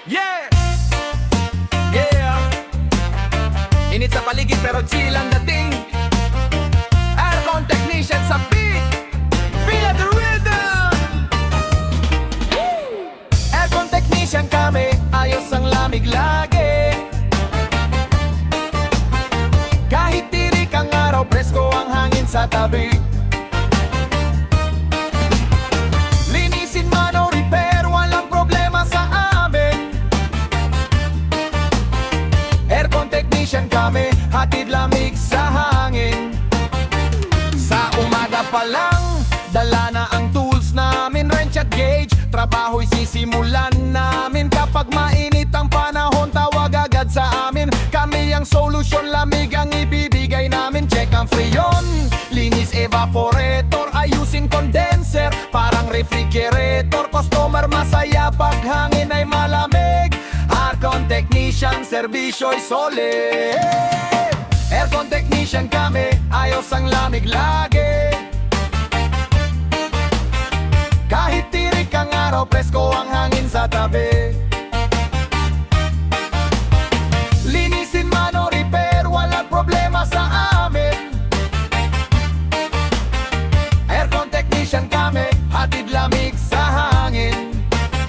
Yeah! Yeah! Init sa paligid pero chill ang dating. Aircon technician sa beat. Feel the rhythm. Aircon technician kami, ayos ang lamig lagi. Kahit tirik ang araw, presko ang hangin sa tabi. Linisin man o repair, walang problema sa amin. Aircon technician kami, hatid lamig sa hangin. Sa umaga pa lang, dala na ang tools namin. Wrench at gauge, trabaho'y sisimulan namin. Kapag mainit ang panahon, tawag agad sa amin. Kami ang solusyon, lamig ang ibibigay namin. Check ang freon, linis evaporator, ayusin condenser, parang refrigerator. Customer masaya pag hangin ay malamig. Aircon technician, serbisyo'y solid. Aircon technician kami, ayos ang lamig lagi. Kahit tirik ang araw, presko ang hangin sa tabi. Linisin man o repair, walang problema sa amin. Aircon technician kami, hatid lamig sa hangin.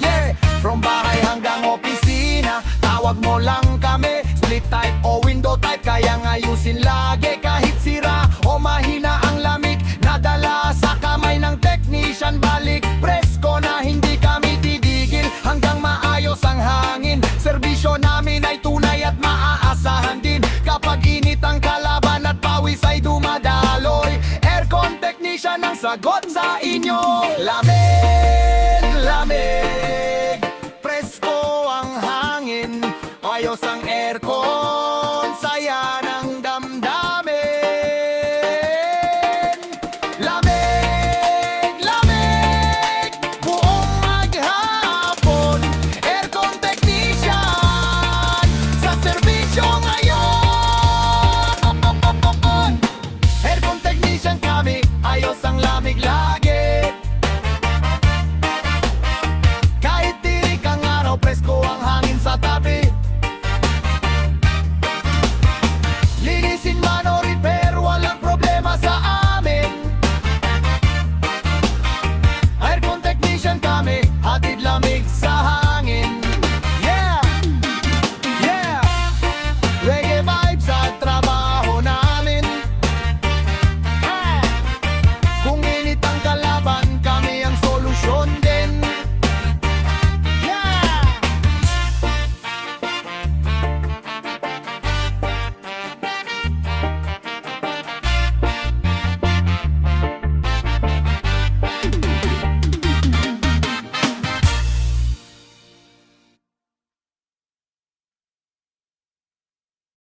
Yeah! From bahay hanggang opisina, tawag mo lang kami. Split type o window type, kayang ayusin lagi. Kahit sira o mahina ang lamig, nadala sa kamay ng technician. Balik presko na hindi kami titigil hanggang maayos ang hangin. Serbisyo namin ay tunay at maaasahan din. Kapag init ang kalaban at pawis ay dumadaloy, aircon technician ang sagot sa inyo. Lamig, lamig.